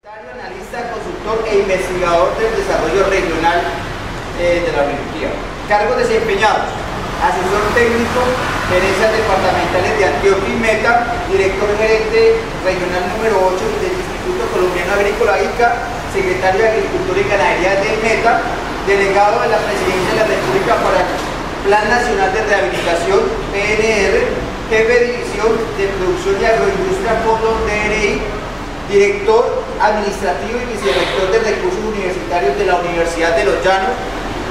Analista, consultor e investigador del desarrollo regional de la Unión. Cargos desempeñados: asesor técnico, gerencias departamentales de Antioquia y Meta, director gerente regional número 8 del Instituto Colombiano Agrícola ICA, secretario de Agricultura y Ganadería de Meta, delegado de la Presidencia de la República para el Plan Nacional de Rehabilitación, PNR, jefe de división de producción y agroindustria, Fondo DRI, director administrativo y vicerrector de recursos universitarios de la Universidad de Los Llanos,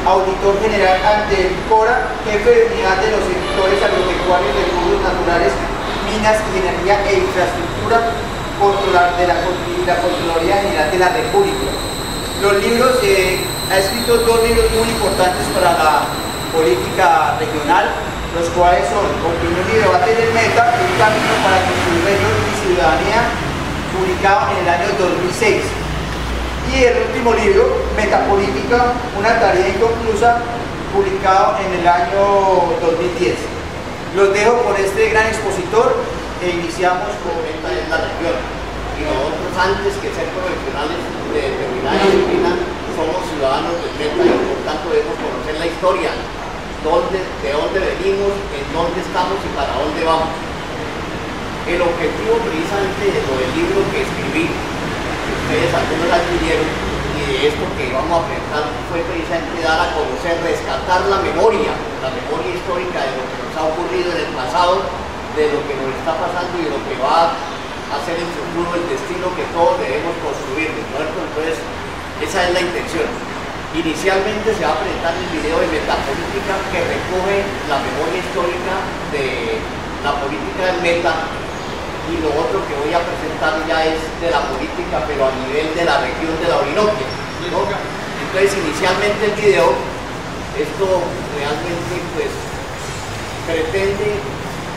auditor general ante el CORA, jefe de unidad de los sectores agropecuarios, recursos naturales, minas y energía e infraestructura, controlar de la Contraloría General de la República. Los libros, ha escrito dos libros muy importantes para la política regional, los cuales son Opinión y Debate del Meta, un camino para construir región y ciudadanía, publicado en el año 2006, y el último libro, Metapolítica, una tarea inconclusa, publicado en el año 2010. Los dejo con este gran expositor e iniciamos con Meta es la región, y nosotros, antes que ser profesionales de determinada disciplina, somos ciudadanos del Meta y por tanto debemos conocer la historia, de dónde venimos, en dónde estamos y para dónde vamos. El objetivo precisamente de lo del libro que escribí, que ustedes algunos adquirieron, y de esto que vamos a presentar, fue precisamente dar a conocer, rescatar la memoria histórica de lo que nos ha ocurrido en el pasado, de lo que nos está pasando y de lo que va a ser en futuro el destino que todos debemos construir, ¿no? Entonces, esa es la intención. Inicialmente se va a presentar el video de Metapolítica, que recoge la memoria histórica de la política del Meta, y lo otro que voy a presentar ya es de la política, pero a nivel de la región de la Orinoquia, ¿no? Entonces, inicialmente el video, esto realmente pues pretende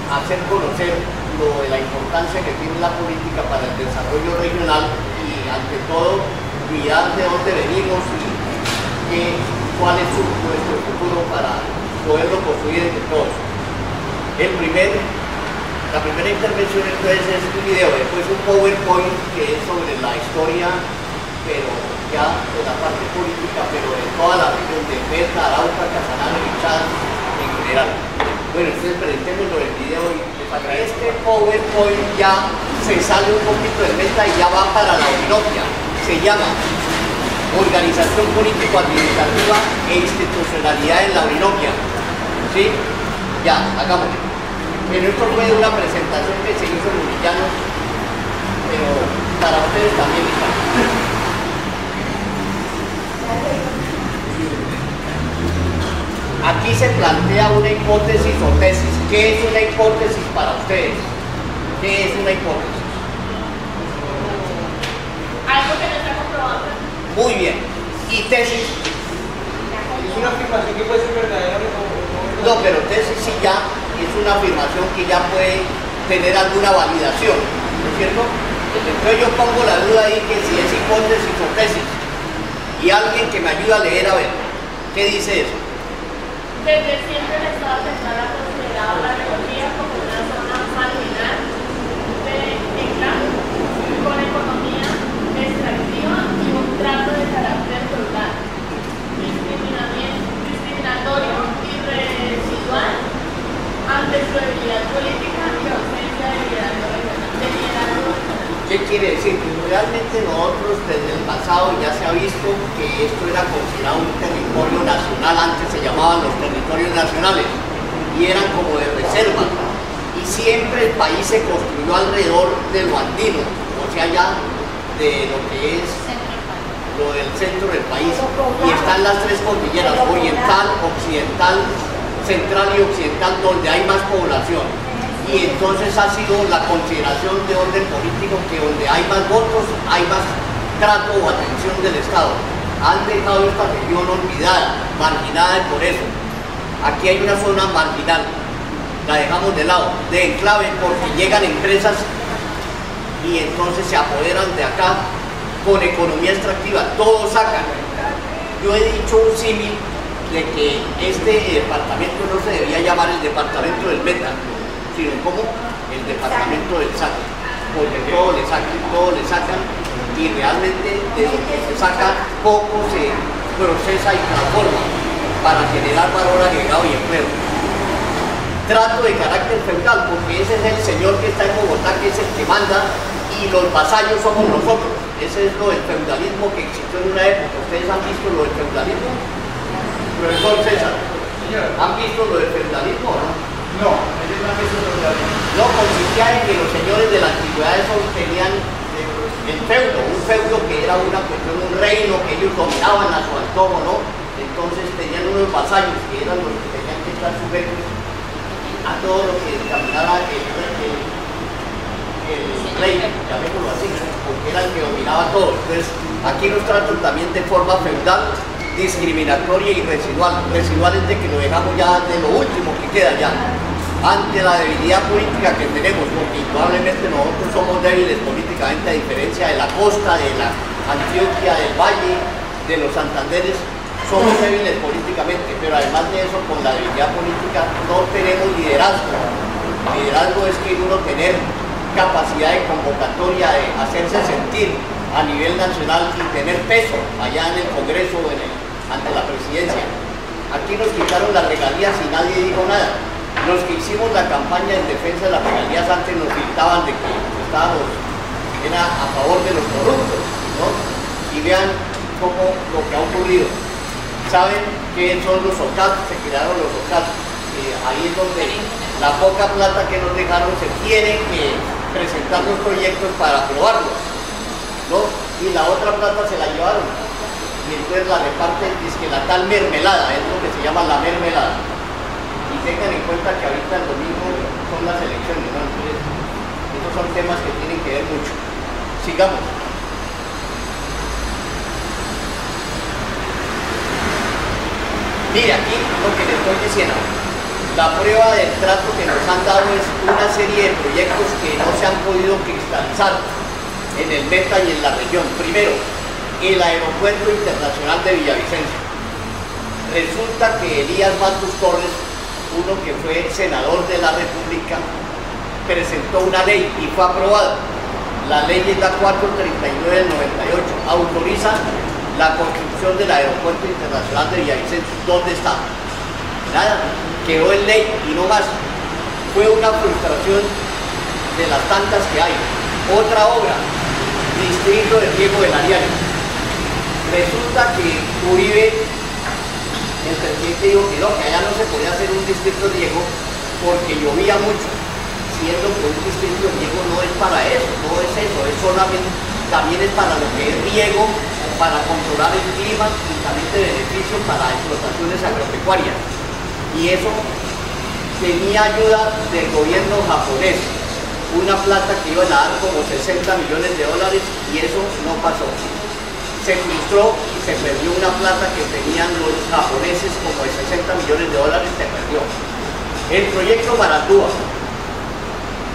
hacer conocer lo de la importancia que tiene la política para el desarrollo regional y ante todo mirar de dónde venimos y cuál es nuestro futuro para poderlo construir entre todos. La primera intervención entonces es un video, después un PowerPoint que es sobre la historia, pero ya de la parte política, pero de toda la región de Meta, Arauca, Casanare y Chad en general. Bueno, entonces presentémoslo en el video y este PowerPoint ya se sale un poquito del Meta y ya va para la Orinoquia. Se llama Organización Político-Administrativa e Institucionalidad en la Orinoquia. ¿Sí? Ya, hagámoslo. Pero esto fue una presentación que se hizo en Los Llanos, pero para ustedes también está. Aquí se plantea una hipótesis o tesis. ¿Qué es una hipótesis para ustedes? ¿Qué es una hipótesis? Algo que no está comprobado. Muy bien. ¿Y tesis? Es una afirmación que puede ser verdadera o no. No, pero tesis sí ya es una afirmación que ya puede tener alguna validación, ¿no es cierto? Entonces yo pongo la duda ahí que si es hipótesis o tesis, y alguien que me ayude a leer, a ver, ¿qué dice eso? Desde siempre el Estado central ha considerado la región como una zona marginal de enclave, con economía extractiva y un trato de carácter rural, discriminatorio y residual ante su debilidad política y ausencia de liderazgo regional. ¿Qué quiere decir? Que realmente nosotros desde el pasado ya se ha visto que esto era considerado un territorio nacional, antes se llamaban los territorios nacionales y eran como de reserva, y siempre el país se construyó alrededor de lo andino, o sea ya de lo que es lo del centro del país, y están las tres cordilleras, oriental, occidental, central y occidental, donde hay más población. Y entonces ha sido la consideración de orden político que donde hay más votos, hay más trato o atención del Estado. Han dejado esta región olvidada, marginada por eso. Aquí hay una zona marginal, la dejamos de lado, de enclave, porque llegan empresas y entonces se apoderan de acá con economía extractiva, todos sacan. Yo he dicho un símil de que este departamento no se debía llamar el departamento del Meta, sino como el departamento del SAC, porque todo le sacan, y realmente de lo que se saca poco se procesa y transforma para generar valor agregado y empleo. Trato de carácter feudal, porque ese es el señor que está en Bogotá, que es el que manda, y los vasallos somos nosotros. Ese es lo del feudalismo que existió en una época. ¿Ustedes han visto lo del feudalismo? Profesor César, ¿han visto lo del feudalismo o no? No, ellos no han visto el feudalismo. No, consistía en que los señores de la antigüedad tenían el feudo, un feudo que era una cuestión, un reino que ellos dominaban a su antojo, ¿no? Entonces tenían unos vasallos que eran los que tenían que estar sujetos a todo lo que caminara el rey, llamémoslo así, porque era el que dominaba todo. Entonces aquí nos tratan también de forma feudal, discriminatoria y residual. Residual es de que lo dejamos ya de lo último que queda ya, ante la debilidad política que tenemos, porque indudablemente nosotros somos débiles políticamente, a diferencia de la costa, de la Antioquia, del Valle, de los Santanderes. Somos débiles políticamente, pero además de eso, con la debilidad política no tenemos liderazgo. Liderazgo es que uno tener capacidad de convocatoria, de hacerse sentir a nivel nacional y tener peso allá en el Congreso o ante la presidencia. Aquí nos quitaron las regalías y nadie dijo nada. Los que hicimos la campaña en defensa de las regalías antes nos gritaban de que era a favor de los corruptos, ¿no? Y vean cómo lo que ha ocurrido. Saben que son los OCAT, se crearon los OCAT. Ahí es donde la poca plata que nos dejaron se tiene que presentar los proyectos para aprobarlos, ¿no? Y la otra plata se la llevaron. Y entonces la reparten, es que la tal mermelada, es lo que se llama la mermelada. Y tengan en cuenta que ahorita el domingo son las elecciones, ¿no? Entonces, esos son temas que tienen que ver mucho. Sigamos. Mire, aquí lo que les estoy diciendo, la prueba del trato que nos han dado es una serie de proyectos que no se han podido cristalizar en el Meta y en la región. Primero, el Aeropuerto Internacional de Villavicencio. Resulta que Elías Matus Torres, uno que fue senador de la República, presentó una ley y fue aprobada. La ley es la 439 del 98, autoriza la construcción del Aeropuerto Internacional de Villavicencio. ¿Dónde está? Nada, quedó en ley y no más. Fue una frustración de las tantas que hay. Otra obra, Distrito de Riego del Ariario. Resulta que Uribe, el presidente, dijo que no, que allá no se podía hacer un distrito de riego porque llovía mucho, siendo que un distrito de riego no es para eso, no es eso, es solamente, también es para lo que es riego, para controlar el clima y también de beneficio para explotaciones agropecuarias. Y eso tenía ayuda del gobierno japonés, una plata que iban a dar como 60 millones de dólares y eso no pasó. Se frustró y se perdió una plata que tenían los japoneses como de 60 millones de dólares, se perdió. El proyecto Marandúa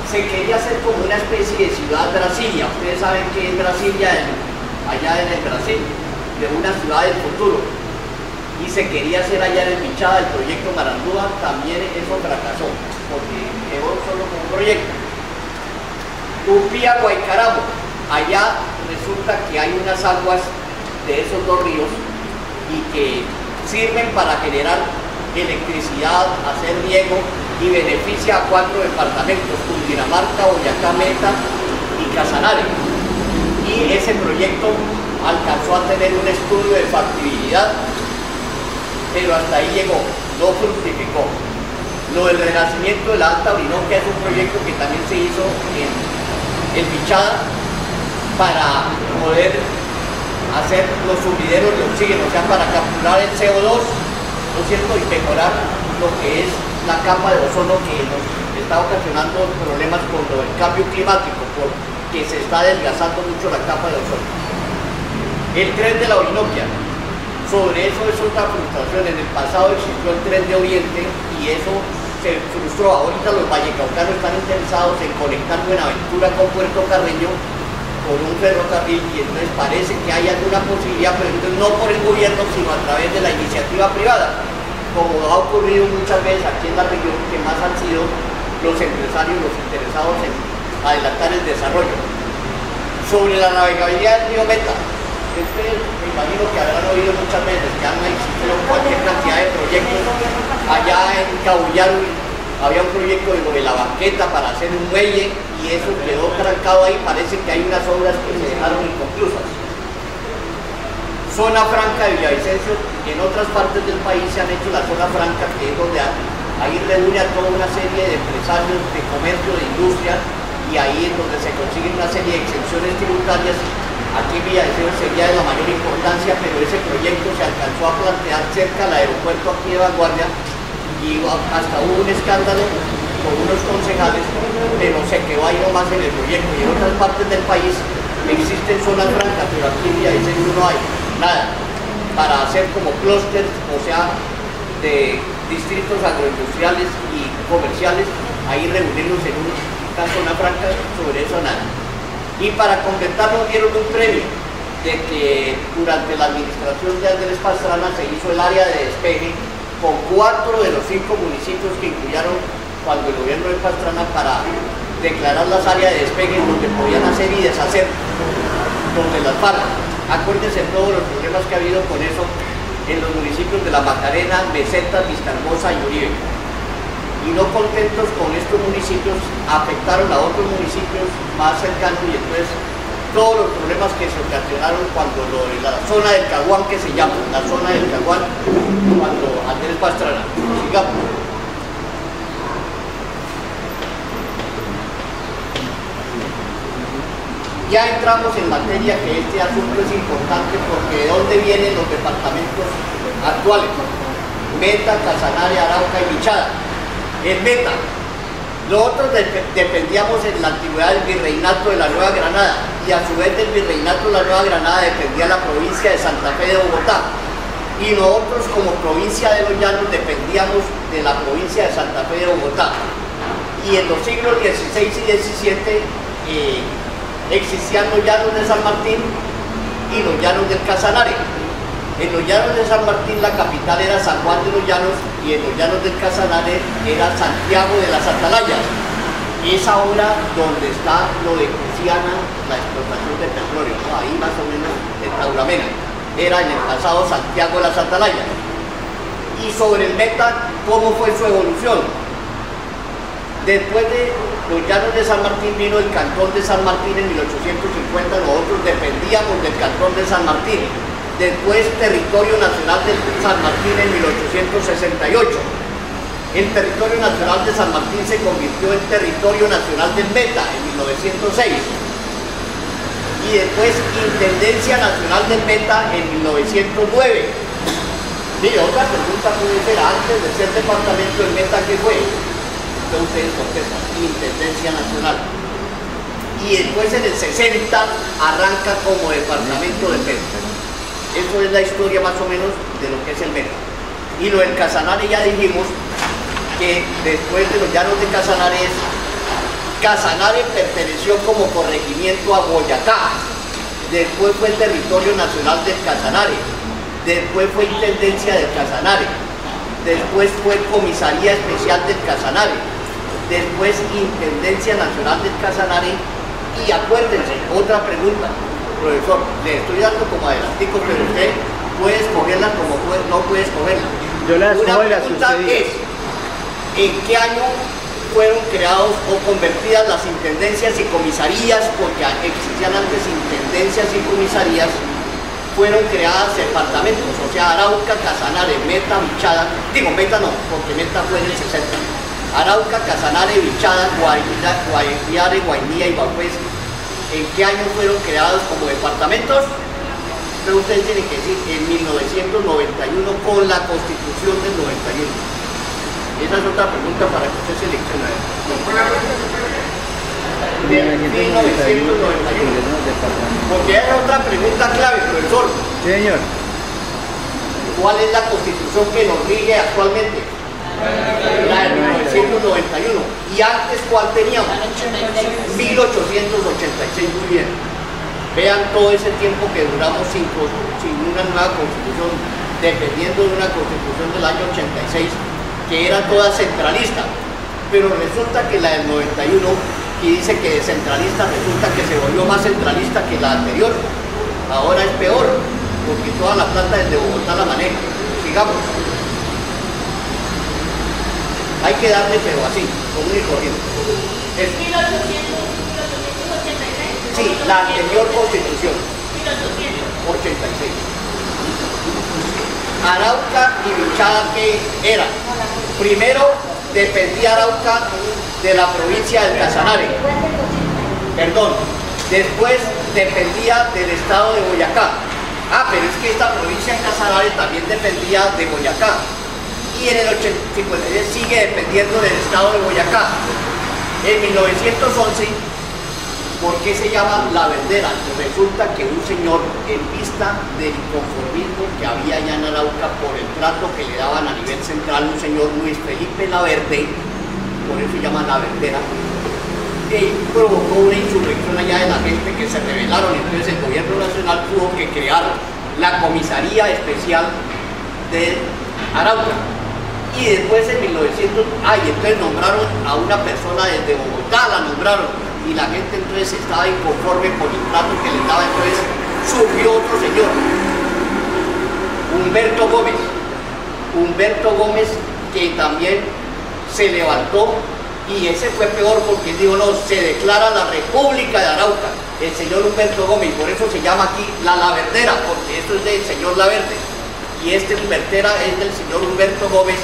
se quería hacer como una especie de ciudad Brasilia. Ustedes saben que es Brasilia allá en el Brasil, de una ciudad del futuro. Y se quería hacer allá en el Michada, el proyecto Marandúa, también eso fracasó, porque quedó solo como un proyecto. Upía, Guaycaramo, allá resulta que hay unas aguas de esos dos ríos y que sirven para generar electricidad, hacer riego y beneficia a 4 departamentos, Cundinamarca, Boyacá, Meta y Casanare. Y ese proyecto alcanzó a tener un estudio de factibilidad, pero hasta ahí llegó, no fructificó. Lo del renacimiento de la Alta Orinoquia es un proyecto que también se hizo en el Bichada para poder hacer los sumideros de oxígeno, o sea, para capturar el CO2, ¿no es cierto?, y mejorar lo que es la capa de ozono que nos está ocasionando problemas con lo del cambio climático, porque se está desgastando mucho la capa de ozono. El tren de la Orinoquia, sobre eso es otra frustración. En el pasado existió el tren de Oriente y eso se frustró. Ahorita los vallecaucanos están interesados en conectar Buenaventura con Puerto Carreño por un ferrocarril y entonces parece que hay alguna posibilidad, pero entonces no por el gobierno sino a través de la iniciativa privada, como ha ocurrido muchas veces aquí en la región, que más han sido los empresarios los interesados en adelantar el desarrollo. Sobre la navegabilidad del río Meta, ustedes me imagino que habrán oído muchas veces que han existido cualquier cantidad de proyectos. Allá en Cabullaro había un proyecto de la banqueta para hacer un muelle y eso quedó trancado ahí. Parece que hay unas obras que se dejaron inconclusas. Zona franca de Villavicencio, en otras partes del país se han hecho la zona franca, que es donde ahí reúne a toda una serie de empresarios de comercio, de industria, y ahí es donde se consiguen una serie de exenciones tributarias. Aquí Villavicencio sería de la mayor importancia, pero ese proyecto se alcanzó a plantear cerca del aeropuerto aquí de Vanguardia y hasta hubo un escándalo con unos concejales, pero se quedó ahí nomás en el proyecto. Y en otras partes del país existen zonas francas, pero aquí en Villavicencio no hay nada para hacer como clústeres, o sea, de distritos agroindustriales y comerciales, ahí reunirlos en una zona franca. Sobre eso nada. Y para completarlo dieron un premio de que durante la administración de Andrés Pastrana se hizo el área de despeje con 4 de los 5 municipios que incluyeron cuando el gobierno de Pastrana para declarar las áreas de despeje donde podían hacer y deshacer donde las FARC. Acuérdense todos los problemas que ha habido con eso en los municipios de La Macarena, Meseta, Vistahermosa y Uribe. Y no contentos con estos municipios, afectaron a otros municipios más cercanos y entonces todos los problemas que se ocasionaron cuando lo de la zona del Caguán, que se llama la zona del Caguán, cuando Andrés Pastrana. Sigamos. Ya entramos en materia, que este asunto es importante porque de dónde vienen los departamentos actuales: Meta, Casanare, Arauca y Vichada. El Meta, nosotros dependíamos en la antigüedad del Virreinato de la Nueva Granada y a su vez del Virreinato de la Nueva Granada dependía la provincia de Santa Fe de Bogotá, y nosotros como provincia de los Llanos dependíamos de la provincia de Santa Fe de Bogotá. Y en los siglos XVI y XVII existían los Llanos de San Martín y los Llanos del Casanare. En los Llanos de San Martín la capital era San Juan de los Llanos y en los Llanos del Casanare era Santiago de las Atalayas. Es ahora donde está lo de Cruciana, la explotación de petróleo, ¿no? Ahí más o menos en Tauramena. Era en el pasado Santiago de las Atalayas. Y sobre el Meta, ¿cómo fue su evolución? Después de los Llanos de San Martín vino el Cantón de San Martín en 1850, nosotros dependíamos del Cantón de San Martín. Después Territorio Nacional de San Martín en 1868. El Territorio Nacional de San Martín se convirtió en Territorio Nacional del Meta en 1906. Y después Intendencia Nacional del Meta en 1909. Y otra pregunta puede ser, antes de ser Departamento del Meta, ¿qué fue? Entonces ustedes contestan, Intendencia Nacional. Y después en el 60 arranca como Departamento del Meta. Eso es la historia más o menos de lo que es el Meta. Y lo del Casanare ya dijimos que después de los Llanos de Casanare, Casanare perteneció como corregimiento a Boyacá. Después fue el Territorio Nacional del Casanare. Después fue Intendencia del Casanare. Después fue Comisaría Especial del Casanare. Después Intendencia Nacional del Casanare. Y acuérdense, otra pregunta. Profesor, le estoy dando como adelantico, pero usted puede escogerla como no puede escogerla. Yo la escojo. Una pregunta es, ¿en qué año fueron creados o convertidas las intendencias y comisarías? Porque existían antes intendencias y comisarías. Fueron creadas departamentos, o sea, Arauca, Casanare, Meta, Vichada. Digo, Meta no, porque Meta fue en el 60. Arauca, Casanare, Vichada, Guaviare, Guainía y Baués. ¿En qué año fueron creados como departamentos? Pero ustedes tienen que decir en 1991 con la Constitución del 91. Esa es otra pregunta para que usted seleccione. De 1991. Porque esa es otra pregunta clave, profesor. Sí, señor. ¿Cuál es la Constitución que nos rige actualmente? La de 1991. ¿Y antes cuál teníamos? 1886, muy bien. Vean todo ese tiempo que duramos sin una nueva constitución, dependiendo de una constitución del año 86, que era toda centralista. Pero resulta que la del 91, y dice que de centralista resulta que se volvió volvió más centralista que la anterior. Ahora es peor, porque toda la planta desde Bogotá la maneja. Sigamos. Hay que darle, pero así, común y corriente. 1886. Sí, la anterior constitución. 1886. 86. Arauca y Bichada, ¿qué era? Primero dependía Arauca de la provincia del Casanare. Perdón. Después dependía del estado de Boyacá. Ah, pero es que esta provincia de Casanare también dependía de Boyacá. Y en el 56 sigue dependiendo del estado de Boyacá. En 1911, ¿por qué se llama La Verdera? Resulta que un señor, en vista del inconformismo que había allá en Arauca por el trato que le daban a nivel central, un señor Luis Felipe Laverde, por eso se llama La Verdera, provocó una insurrección allá de la gente que se rebelaron. Entonces el gobierno nacional tuvo que crear la comisaría especial de Arauca. Y después en 1900, y entonces nombraron a una persona desde Bogotá, la nombraron, y la gente entonces estaba inconforme por el trato que les daba. Entonces surgió otro señor, Humberto Gómez, que también se levantó, y ese fue peor porque él dijo, no, se declara la República de Arauca, el señor Humberto Gómez, por eso se llama aquí la Laverdera, porque esto es del señor Laverde, y este Humbertera es del señor Humberto Gómez,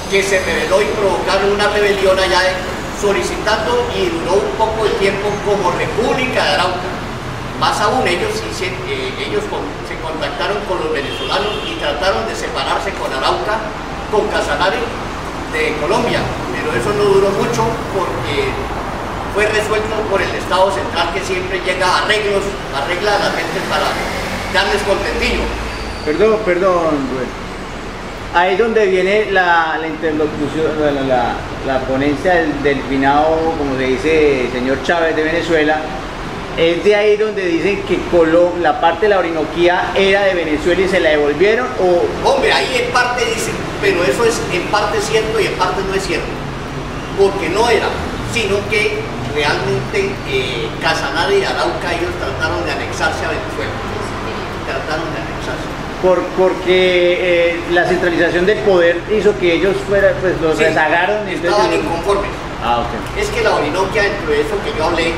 que se rebeló y provocaron una rebelión allá solicitando, y duró un poco de tiempo como República de Arauca. Más aún, ellos se contactaron con los venezolanos y trataron de separarse con Arauca, con Casanare de Colombia, pero eso no duró mucho porque fue resuelto por el Estado Central, que siempre llega a arregla a la gente para darles contentillo. Perdón, Rubén. Ahí es donde viene la interlocución, la ponencia del finado, como se dice, señor Chávez de Venezuela. ¿Es de ahí donde dicen que la parte de la Orinoquía era de Venezuela y se la devolvieron? ¿O? Hombre, ahí en parte dicen, pero eso es en parte cierto y en parte no es cierto. Porque no era, sino que realmente Casanare y Arauca, ellos trataron de anexarse a Venezuela. Trataron de anexarse. Porque la centralización del poder hizo que ellos los rezagaron. Estaban inconformes. Ah, ok. Es que la Orinoquia, dentro de eso que yo hablé,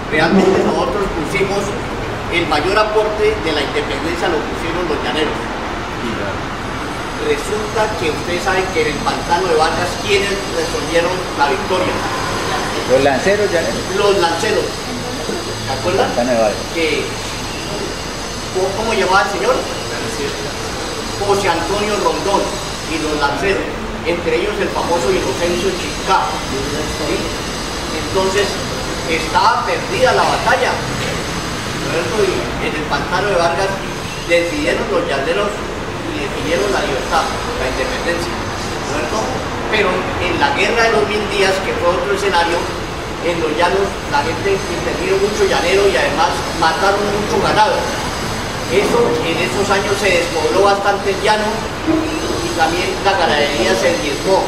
realmente nosotros pusimos el mayor aporte de la independencia, lo pusieron los llaneros. Resulta que ustedes saben que en el pantano de Vargas, ¿quiénes resolvieron la victoria? Los lanceros llaneros. Los lanceros. ¿Se acuerdan? Pantano de Vargas. ¿Cómo llamaba el señor? José Antonio Rondón y los lanceros, entre ellos el famoso Inocencio Chiscá. ¿Sí? Entonces estaba perdida la batalla, ¿no? Y en el pantano de Vargas decidieron los llaneros y decidieron la libertad, la independencia, ¿no? Pero en la guerra de los 1000 días, que fue otro escenario, en los llanos la gente intervino mucho llanero y además mataron mucho ganado. Eso, en esos años se despobló bastante el llano y también la ganadería se diezmó.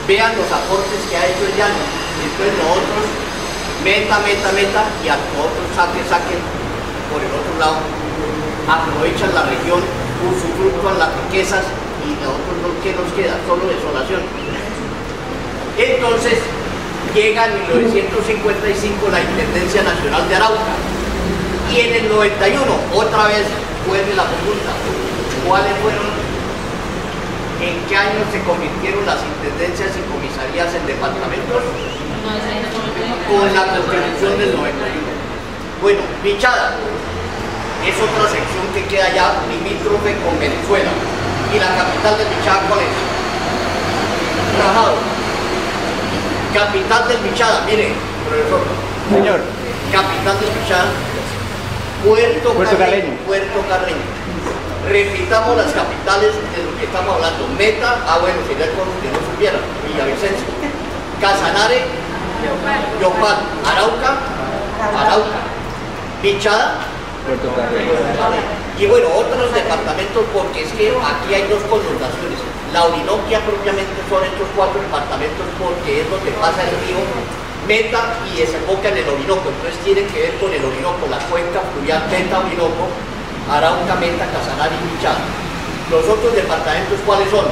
Vean los aportes que ha hecho el llano. Entonces nosotros, meta, y a nosotros saquen por el otro lado, aprovechan la región, usufructúan las riquezas y nosotros, ¿qué nos queda? Solo desolación. Entonces, llega en 1955 la Intendencia Nacional de Arauca. Y en el 91, otra vez vuelve la pregunta, ¿cuáles fueron, en qué años se convirtieron las intendencias y comisarías en departamentos? Con la Constitución del 91. Bueno, Bichada es otra sección que queda allá limítrofe con Venezuela. ¿Y la capital de Bichada cuál es? Rajado. Capital del Bichada, mire, profesor. Señor. Capital del Bichada. Puerto Carreño. Repitamos las capitales de lo que estamos hablando. Meta, bueno, sería el que no supiera, Villavicencio. Casanare, Yopal. Arauca. Bichada, Puerto Carreño. Y bueno, otros departamentos, porque es que aquí hay dos connotaciones. La Orinoquia propiamente son estos 4 departamentos porque es donde pasa el río Meta y desemboca en el Orinoco, entonces tiene que ver con el Orinoco, la cuenca fluvial Meta-Orinoco, Arauca, Meta, Casanare y Vichada. Los otros departamentos, ¿cuáles son?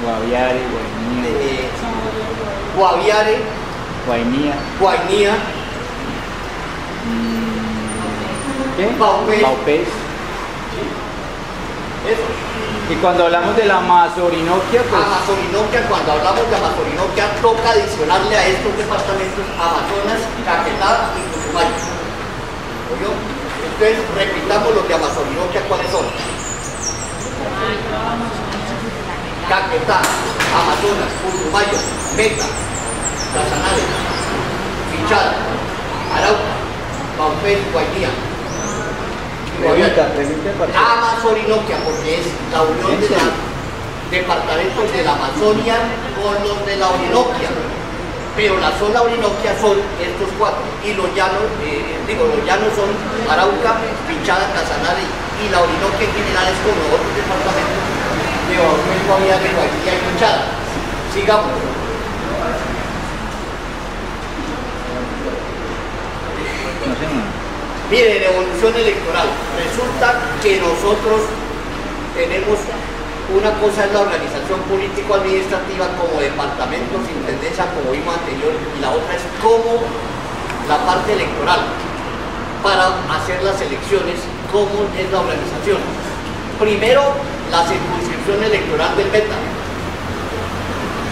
Guaviare, Guainía. Guaviare, Guainía, ¿qué? Baupés. Baupés. Eso. Y cuando hablamos de la Amazorinoquia, pues Amazorinoquia, cuando hablamos de Amazorinoquia, toca adicionarle a estos departamentos Amazonas, Caquetá y Putumayo. ¿Oyó? Entonces, repitamos los de Amazorinoquia, ¿cuáles son? Caquetá, Amazonas, Putumayo, Meta, Casanare, Vichada, Arauca, Baupés, Guainía. pregunta. Amazorinoquia, porque es la unión de los departamentos de la Amazonia con los de la Orinoquia. Pero la zona Orinoquia son estos cuatro. Y los llanos, los llanos son Arauca, Vichada, Casanare y la Orinoquia en general es con los otros departamentos de Baupés, Guaviare, Guainía y Vichada. Sigamos. No sé, no. Miren, evolución electoral. Resulta que nosotros tenemos una cosa es la organización político-administrativa como departamentos, intendencia, como vimos anterior, y la otra es como la parte electoral para hacer las elecciones, cómo es la organización. Primero, la circunscripción electoral del Meta.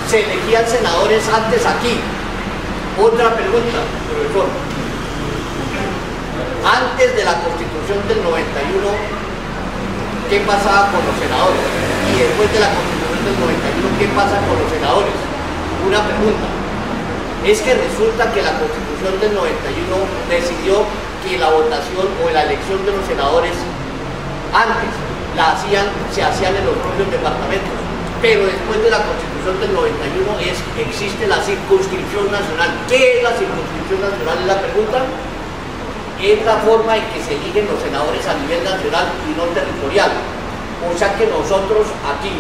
Se elegían senadores antes aquí. Otra pregunta, profesor. Antes de la Constitución del 91, ¿qué pasaba con los senadores? Y después de la Constitución del 91, ¿qué pasa con los senadores? Una pregunta. Es que resulta que la Constitución del 91 decidió que la votación o la elección de los senadores antes se hacían en los propios departamentos. Pero después de la Constitución del 91 existe la circunscripción nacional. ¿Qué es la circunscripción nacional? Es la pregunta. Es la forma en que se eligen los senadores a nivel nacional y no territorial. O sea que nosotros aquí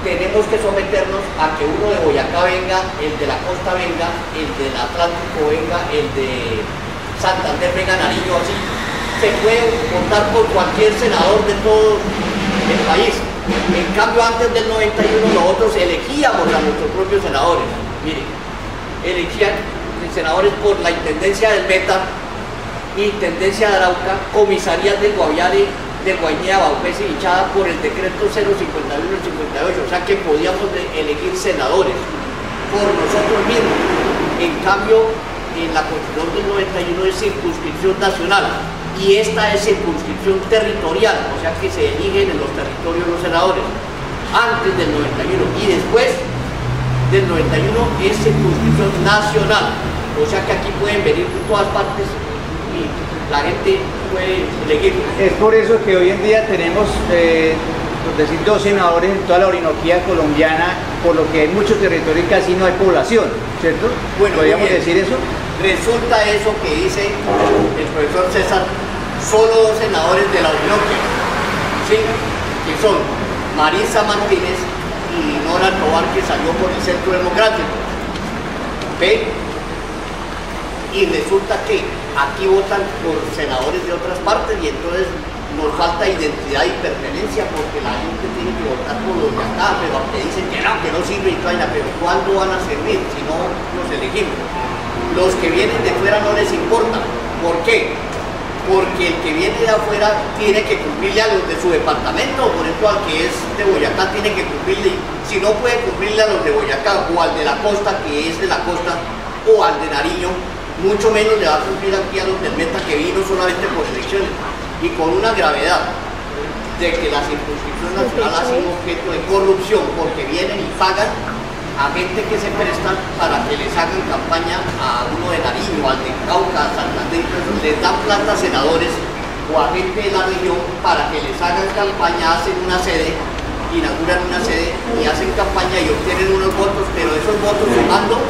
tenemos que someternos a que uno de Boyacá venga, el de la costa venga, el del Atlántico venga, el de Santander venga, Nariño, así. Se puede votar por cualquier senador de todo el país. En cambio, antes del 91 nosotros elegíamos a nuestros propios senadores. Miren, elegían senadores por la intendencia del Meta, Intendencia de Arauca, comisarías del Guaviare, de Guainía, Baupés y Vichada por el decreto 051 del 58, o sea que podíamos elegir senadores por nosotros mismos. En cambio, en la Constitución del 91 es circunscripción nacional y esta es circunscripción territorial, o sea que se eligen en los territorios los senadores antes del 91 y después del 91 es circunscripción nacional, o sea que aquí pueden venir de todas partes y la gente puede elegir. Es por eso que hoy en día tenemos, por decir, 2 senadores en toda la Orinoquía colombiana, por lo que en muchos territorios casi no hay población, ¿cierto? Bueno, ¿podríamos decir eso? Resulta eso que dice el profesor César, solo 2 senadores de la Orinoquia, ¿sí? Que son Marisa Martínez y Nora Tobar, que salió por el Centro Democrático. ¿Ve? Y resulta que aquí votan por senadores de otras partes y entonces nos falta identidad y pertenencia porque la gente tiene que votar por los de acá, pero aunque dicen que no sirve y vaina, pero ¿cuándo van a servir si no los elegimos? Los que vienen de fuera no les importa. ¿Por qué? Porque el que viene de afuera tiene que cumplirle a los de su departamento, por ejemplo al que es de Boyacá tiene que cumplirle, si no puede cumplirle a los de Boyacá o al de la costa que es de la costa o al de Nariño, mucho menos le va a cumplir aquí a los del Meta que vino solamente por elecciones y con una gravedad de que la circunscripción nacional ha sido objeto de corrupción porque vienen y pagan a gente que se prestan para que les hagan campaña a uno de Nariño, al de Cauca, a Santander, les dan plata a senadores o a gente de la región para que les hagan campaña, hacen una sede, inauguran una sede y hacen campaña y obtienen unos votos, pero esos votos sumando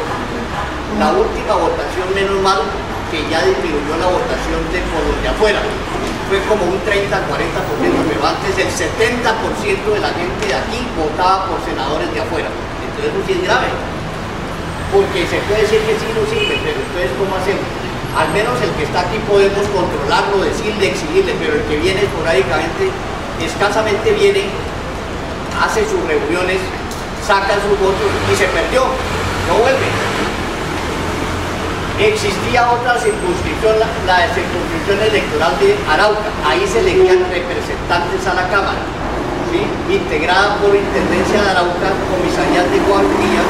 la última votación, menos mal que ya disminuyó la votación por los de afuera, fue como un 30-40%, pero antes el 70% de la gente de aquí votaba por senadores de afuera, entonces eso sí es grave. porque se puede decir que sí no sirve, pero entonces ¿cómo hacemos? Al menos el que está aquí podemos controlarlo, decirle, exigirle, pero el que viene esporádicamente, escasamente viene, hace sus reuniones, saca sus votos y se perdió, no vuelve. Existía otra circunscripción, la circunscripción electoral de Arauca, ahí se elegían representantes a la Cámara, ¿sí? Integrada por Intendencia de Arauca, Comisarías de Guardia,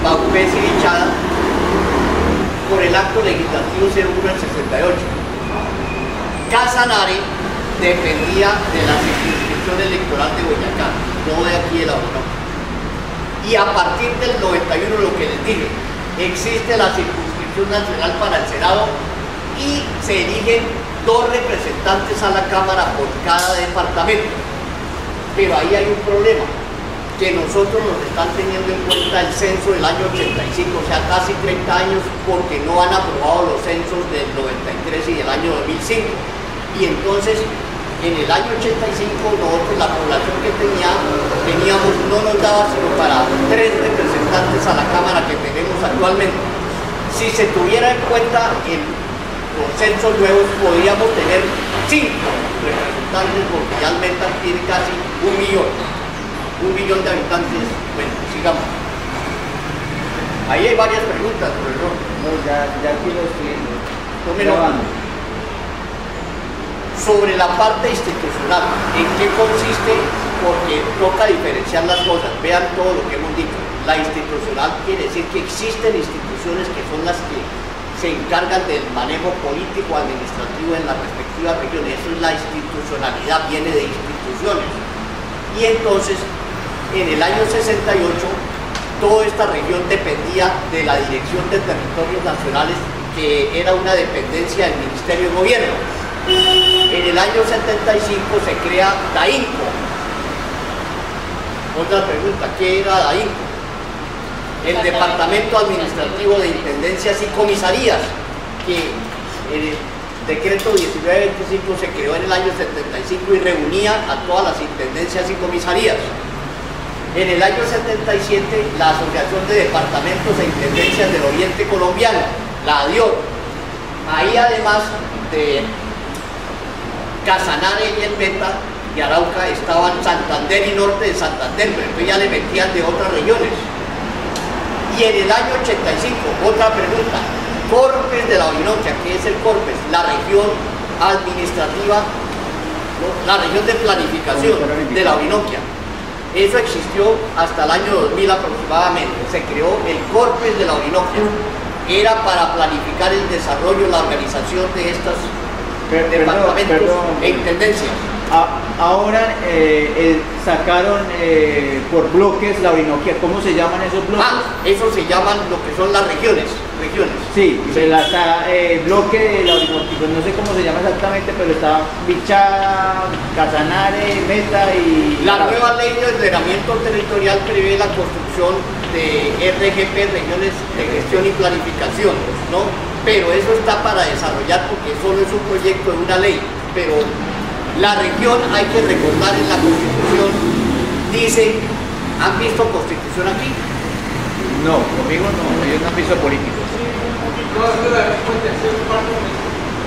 Baupés y Vichada, por el acto legislativo 01 del 68. Casanare dependía de la circunscripción electoral de Boyacá, no de aquí de la Orinoquia. Y a partir del 91, lo que les dije, existe la circunscripción nacional para el Senado y se eligen 2 representantes a la Cámara por cada departamento. Pero ahí hay un problema, que nosotros nos están teniendo en cuenta el censo del año 85, o sea, casi 30 años, porque no han aprobado los censos del 93 y del año 2005. Y entonces, en el año 85, nosotros, la población que teníamos no nos daba sino para 3 representantes a la Cámara que tenemos actualmente. Si se tuviera en cuenta los censos nuevos, podríamos tener 5 representantes, porque ya Almendra tiene casi 1 millón de habitantes. Bueno, sigamos. Ahí hay varias preguntas, profesor. No, ya aquí lo estoy viendo. Tómelo. Sobre la parte institucional, ¿en qué consiste? Porque toca diferenciar las cosas. Vean todo lo que hemos dicho. La institucional quiere decir que existen instituciones que son las que se encargan del manejo político administrativo en las respectivas regiones. Eso es la institucionalidad, viene de instituciones. Y entonces, en el año 68, toda esta región dependía de la Dirección de Territorios Nacionales, que era una dependencia del Ministerio de Gobierno. En el año 75 se crea DAINCO. Otra pregunta, ¿qué era DAINCO? El Departamento Administrativo de Intendencias y Comisarías, que en el decreto 1925 se creó en el año 75 y reunía a todas las intendencias y comisarías. En el año 77, la Asociación de Departamentos e Intendencias del Oriente Colombiano, la ADIOR. Ahí, además de Casanare y el Meta y Arauca, estaban Santander y Norte de Santander, pero entonces ya le metían de otras regiones. Y en el año 85, otra pregunta, Corpes de la Orinoquia. ¿Qué es el Corpes? La región administrativa, ¿no? La región de planificación de la Orinoquia. Eso existió hasta el año 2000 aproximadamente. Se creó el Corpes de la Orinoquia. Era para planificar el desarrollo, la organización de estos departamentos e intendencias. Ahora sacaron por bloques la Orinoquia. ¿Cómo se llaman esos bloques? Eso se llaman lo que son las regiones. Sí, bloque de la Orinoquia, pues no sé cómo se llama exactamente, pero está Vichada, Casanare, Meta y... La nueva ley de ordenamiento territorial prevé la construcción de RGP, regiones de gestión y planificación, ¿no? Pero eso está para desarrollar, porque solo es un proyecto de una ley. Pero la región, hay que recordar, en la Constitución dice, ¿han visto Constitución aquí? No, conmigo no, ellos no han visto políticos.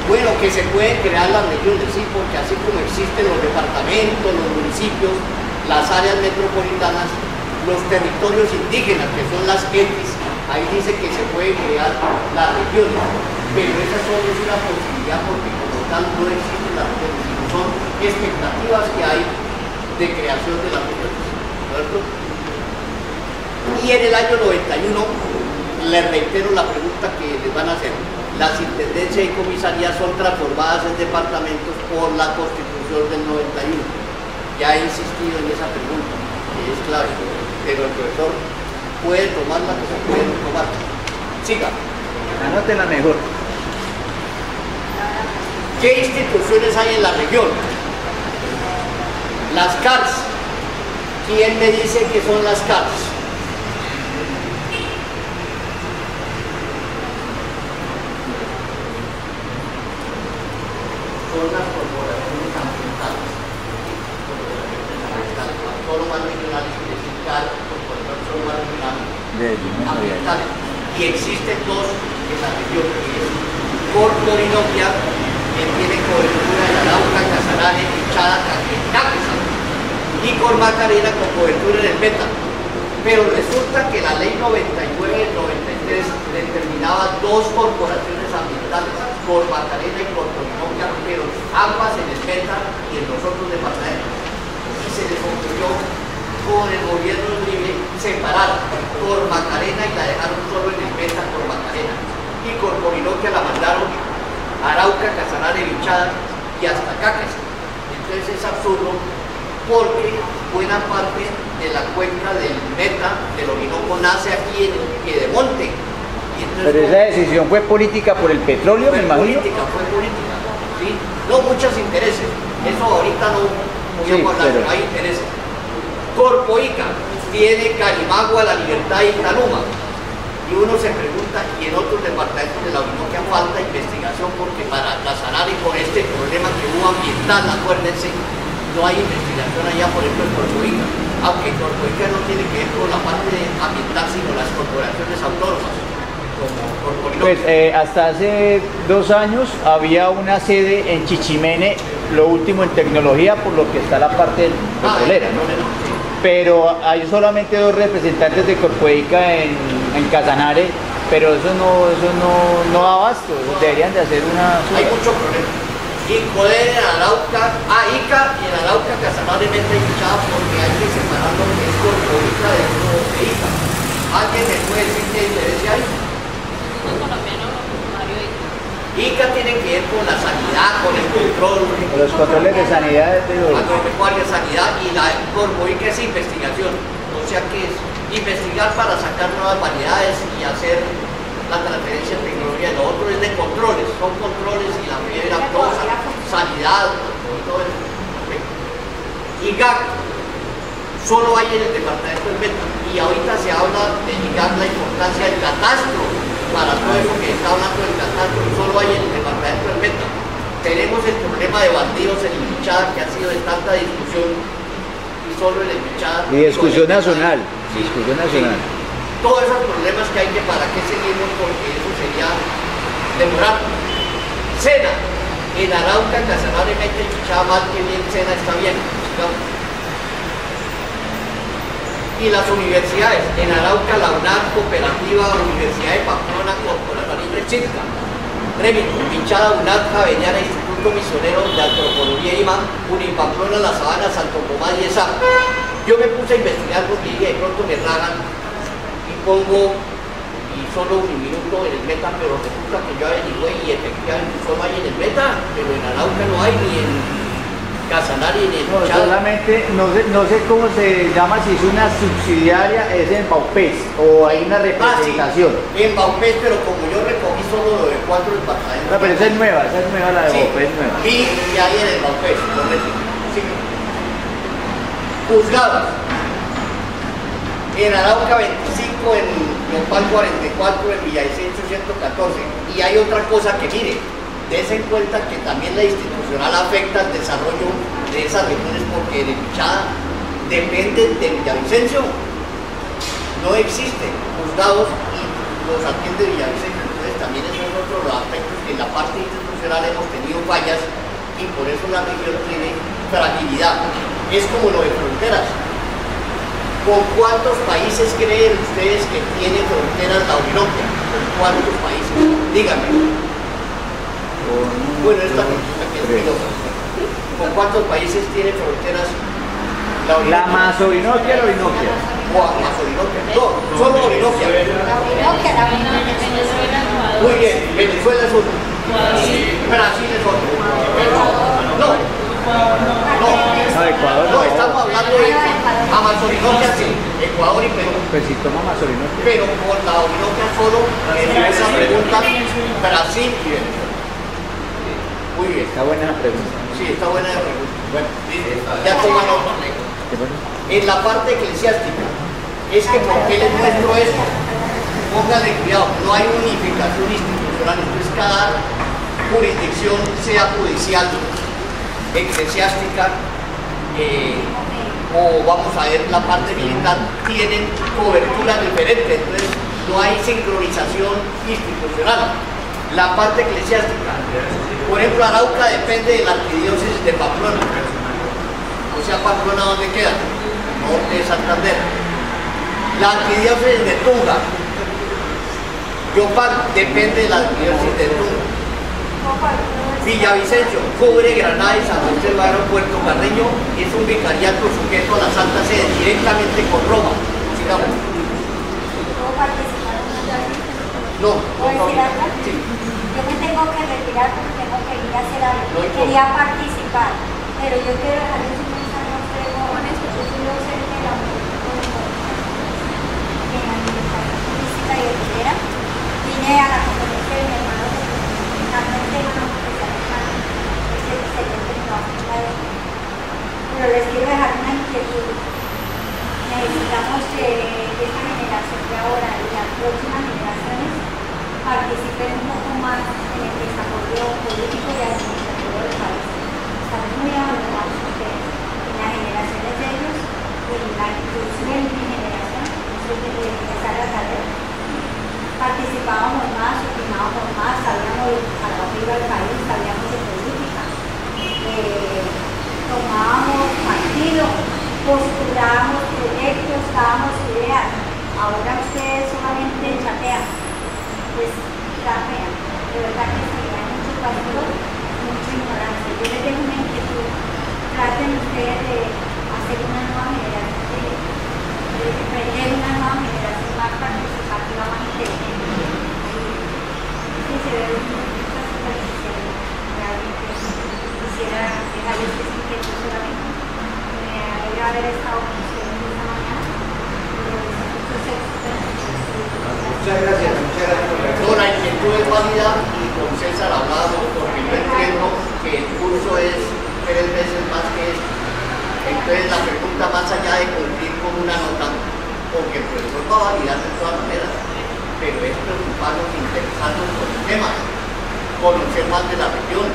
Bueno, que se pueden crear las regiones, sí, porque así como existen los departamentos, los municipios, las áreas metropolitanas, los territorios indígenas, que son las ETIs, ahí dice que se pueden crear las regiones, pero esa solo es una posibilidad, porque como tal no existen las regiones, sino son expectativas que hay de creación de las regiones, ¿cierto? Y en el año 91, les reitero la pregunta que les van a hacer. Las intendencias y comisarías son transformadas en departamentos por la Constitución del 91. Ya he insistido en esa pregunta, que es clave, pero el profesor puede tomar la que se puede tomar. Siga. Anótela mejor. ¿Qué instituciones hay en la región? Las CARS. ¿Quién me dice que son las CARS? Son las corporaciones ambientales. Autónomas regionales, quiere decir CAR, corporaciones autónomas regionales ambientales. y existen dos en la región, que es Corpo Orinoquia, que tiene cobertura en Arauca, Casanare, Vichada, Caquetá, y Cor Macarena con cobertura en el Meta. Pero resulta que la ley 99 del 93 determinaba dos corporaciones ambientales, Cor Macarena y Cor Orinoquia, pero ambas en el Meta y en los otros departamentos. Y se les ocurrió con el gobierno libre separar Cor Macarena y la dejaron solo en el Meta Cor Macarena. Y Cor Orinoquia la mandaron a Arauca, Casanare, Vichada y hasta Caques. Entonces es absurdo porque buena parte de la cuenca del Meta, del Orinoco, nace aquí en el Piedemonte. Pero esa decisión fue política por el petróleo, me imagino. Fue política, ¿sí? No muchos intereses, eso ahorita no voy a hablar, pero hay intereses. Corpo Ica tiene Carimagua, La Libertad y Taluma. Y uno se pregunta, y en otros departamentos de la Orinoquia falta investigación, porque para Casanare con este problema que hubo ambiental, acuérdense, no hay investigación allá, por ejemplo, en Corpo Ica, aunque Corpo Ica no tiene que ver con la parte ambiental, sino las corporaciones autónomas, como Corpo Orinoquia. Pues hasta hace 2 años había una sede en Chichimene, lo último en tecnología, por lo que está la parte petrolera, ¿no? Sí. Pero hay solamente 2 representantes de Corpo Ica en Casanare, pero eso no da abasto, deberían de hacer una... Hay mucho problema. Y Coder en Arauca, Ica y en Arauca, Casanare, Meta y Vichada, porque hay que separar lo que es Corpo Ica de Ica. ¿Alguien me puede decir qué diferencia hay? Ica tiene que ver con la sanidad, con el control. Los controles de sanidad de los... Agropecuaria, sanidad, y la Corpo Ica es investigación. O sea que es investigar para sacar nuevas variedades y hacer la transferencia de tecnología. Lo otro es de controles, son controles y la fiebre aftosa, sanidad y todo eso. IGAC solo hay en el departamento del Meta, y ahorita se habla de IGAC, la importancia del catastro para todo eso que está hablando del catastro, solo hay en el departamento del Meta. Tenemos el problema de bandidos en el Vichada, que ha sido de tanta discusión, y solo en el Vichada. Y discusión nacional, discusión nacional. Sí. Todos esos problemas que hay, que para qué seguimos, porque eso sería demorar. Sena, en Arauca, Casanare, Meta y Vichada, más que bien, Sena está bien, digamos. Y las universidades, en Arauca, la UNAM, Cooperativa, Universidad de Pamplona, Corporativa Chica, Remito, Vichada, UNAM, Javeriana, Instituto Misionero de Antropología IMA, Unipamplona, La Sabana, Santo Tomás y ESA. Yo me puse a investigar porque de pronto me ragan y pongo, y solo un minuto en el Meta, pero resulta que yo averigué y efectivamente solo hay en el Meta, pero en Arauca no hay, ni en Casanare ni en Vichada. Solamente, no sé cómo se llama, si es una subsidiaria, es en Baupés, o hay una representación. Sí, en Baupés, pero como yo recogí solo lo de 4 departamentos. No, pero esa es nueva la de Baupés, nueva. Y hay en el Baupés, correcto. Sí. Juzgados. En Arauca 25, en Nopal 44, en Villavicencio 114. Y hay otra cosa que mire, des en cuenta que también la institucional afecta al desarrollo de esas regiones, porque en Vichada depende de Villavicencio. No existen juzgados y los atiende Villavicencio. Entonces también esos son otros los aspectos que en la parte institucional hemos tenido fallas y por eso la región tiene fragilidad. Es como lo de fronteras. ¿Con cuántos países creen ustedes que tiene fronteras la Orinoquia? ¿Con cuántos países? Díganme. Bueno, esta que es pilosa. ¿Con cuántos países tiene fronteras la Orinoquia? La más Orinoquia, la Orinoquia. Más Orinoquia. No, solo Orinoquia. Muy bien, Venezuela es otro. Brasil es otro. Ecuador. No, estamos hablando de Amazorinoquia, sí, Ecuador y Perú. Pues si toma Amazorinoquia. Pero con la Orinoquia solo, esa pregunta, Brasil y Venezuela. Muy bien. Está buena la pregunta. Sí, está buena la pregunta. Bueno, ya toma nota. En la parte eclesiástica, es que ¿por qué les muestro esto? Pónganle cuidado, no hay unificación institucional, entonces cada jurisdicción, sea judicial, eclesiástica, o vamos a ver la parte militar, tienen cobertura diferente. Entonces no hay sincronización institucional. La parte eclesiástica, por ejemplo, Arauca depende de la arquidiócesis de Pamplona. O sea, Pamplona, ¿dónde queda? Norte de Santander. La arquidiócesis de Tunja, Yopal, depende de la arquidiócesis de Tunja. Villavicencio cubre Granada y San José del Aeropuerto Carreño, es un vicariato sujeto a la Santa Sede directamente con Roma. Sigamos. No. Sí. Yo me tengo que retirar porque tengo que ir a hacer algo. No importa. Quería participar, pero yo quiero dejarles un mensaje a ustedes jóvenes, porque yo soy docente de la universidad en la administración turística y hotelera. Vine a la conferencia de mi hermano porque realmente no me especializa es el excelente trabajo que ha hecho. Pero les quiero dejar una inquietud. Necesitamos que esta generación de ahora y las próximas generaciones participen un poco más en el desarrollo político y administrativo del país. Estamos muy abandonados ustedes en las generaciones de ellos y inclusive en mi generación, desde que empezar a saber, participábamos más, opinábamos más, sabíamos a lo que iba el país, sabíamos de política, tomábamos partido, postulábamos proyectos, dábamos ideas. Ahora ustedes solamente chatean. Pues la pena, de verdad que se hay mucho vacío, mucha ignorancia. Yo les dejo una inquietud. Traten ustedes de hacer una nueva generación, de emprender una nueva generación más participativa, más inteligente. Sí, se ve mucha superficialidad. Realmente quisiera dejarles esa inquietud solamente. Me alegra haber estado con ustedes esta mañana. Muchas gracias por la No, la inquietud es válida y con César hablábamos porque yo entiendo que el curso es 3 veces más que esto. Entonces la pregunta más allá de cumplir con una nota, porque el profesor va a validar de todas maneras, pero es preocuparnos, interesarnos por el tema, conocer más de la región,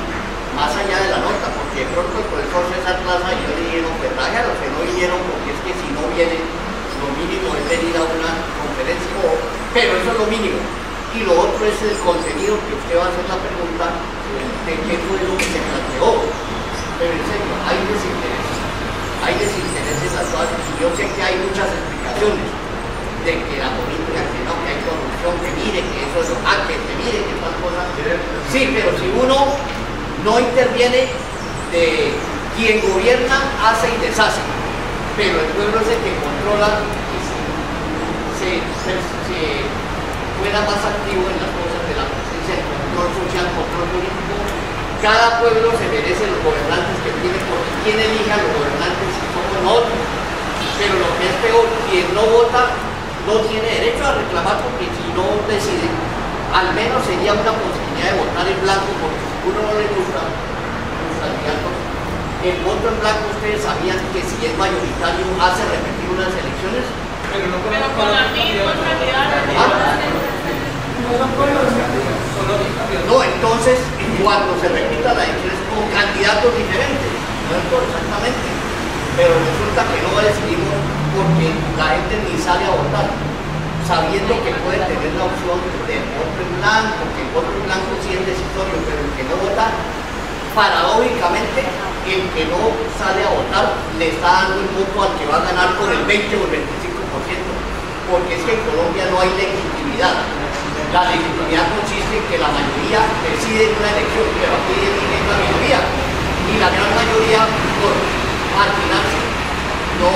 más allá de la nota, porque de pronto el profesor César Plaza y yo le dieron petraje a los que no vinieron, porque es que si no vienen, lo mínimo es venir a una conferencia, pero eso es lo mínimo. Y lo otro es el contenido que usted va a hacer la pregunta de qué fue lo que se planteó. Pero en serio, hay desinterés en las cosas, y yo sé que hay muchas explicaciones de que la política, que no, que hay corrupción, que mire, que eso es lo que mire, que tal cosa. Sí, pero si uno no interviene, de quien gobierna hace y deshace, pero el pueblo es el que controla y se fuera más activo en las cosas de la presencia, el control social, control político. Cada pueblo se merece los gobernantes que tiene, porque quien elige a los gobernantes somos nosotros. Pero lo que es peor, quien no vota no tiene derecho a reclamar, porque si no decide, al menos sería una posibilidad de votar en blanco, porque si uno no le gusta los candidatos, el voto en blanco, ustedes sabían que si es mayoritario hace repetir unas elecciones. Pero no con la misma candidatos. No, entonces cuando se repita la elección es con candidatos diferentes, no es exactamente, pero resulta que no decidimos porque la gente ni sale a votar, sabiendo que puede tener la opción de voto en blanco, que el voto en blanco sí es decisorio, pero el que no vota, paradójicamente, el que no sale a votar le está dando el voto al que va a ganar por el 20 o el 25%, porque es que en Colombia no hay legitimidad. La legitimidad consiste en que la mayoría decide en una elección, pero aquí es la mayoría, y la gran mayoría, por marginarse, no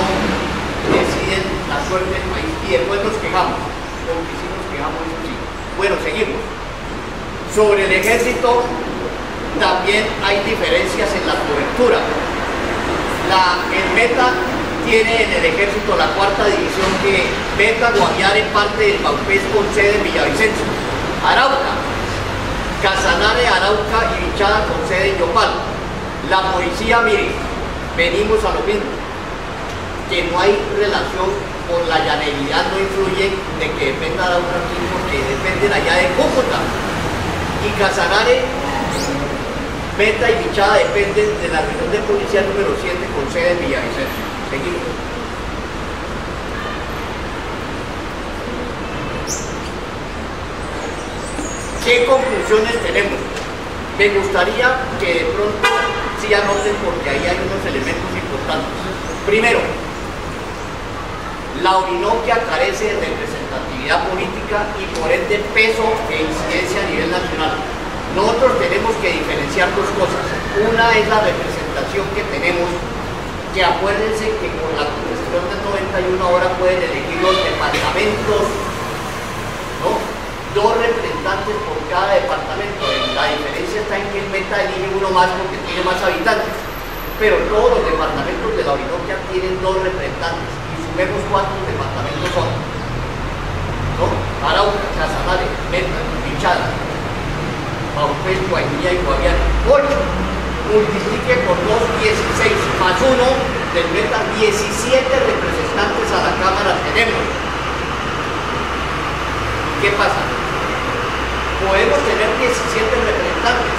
deciden la suerte del país, y después nos quejamos, porque si nos quejamos, eso sí. Bueno, seguimos. Sobre el ejército, también hay diferencias en la cobertura. El Meta tiene en el ejército la 4ª división, que Meta, Guaviare, parte del Baupés con sede en Villavicencio. Arauca, Casanare, Arauca y Vichada con sede en Yopal. La policía, mire, venimos a lo mismo, que no hay relación con la llaneridad, no influye de que dependa de Arauca aquí, porque dependen allá de Cúcuta. Y Casanare, Meta y Vichada dependen de la región de policía número 7 con sede en Villavicencio. Seguimos. ¿Qué conclusiones tenemos? Me gustaría que de pronto sí anoten porque ahí hay unos elementos importantes. Primero, la Orinoquia carece de representatividad política y por ende peso e incidencia a nivel nacional. Nosotros tenemos que diferenciar dos cosas. Una es la representación que tenemos, que acuérdense que con la Constitución del 91 ahora pueden elegir los departamentos, ¿no? 2 representantes por cada departamento. La diferencia está en que el Meta elige uno más porque tiene más habitantes, pero todos los departamentos de la Orinoquia tienen 2 representantes y sumemos cuántos departamentos son, ¿no? Arauca, Casanare, Meta, Pichada, Paupés, Guainía y Guaviare. 8 multiplique por 2, 16 más 1 del Meta, 17 representantes a la Cámara tenemos. ¿Qué pasa? Podemos tener 17 representantes,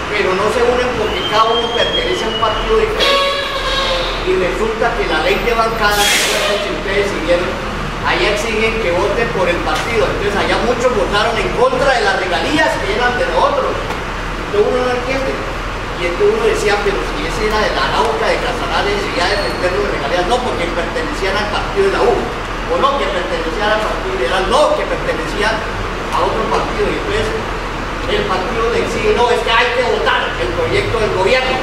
pero no se unen porque cada uno pertenece a un partido diferente. Y resulta que la ley de bancada, si ustedes siguieron, allá exigen que voten por el partido. Entonces allá muchos votaron en contra de las regalías que eran de nosotros. Entonces uno no entiende. Y entonces uno decía, pero si ese era de la Arauca, de Casanare, si ya defender las regalías, no, porque pertenecían al partido de la U. O no, que pertenecían al partido liberal, no, que pertenecían a otro partido. Y entonces el partido le exige, no, es que hay que votar el proyecto del gobierno.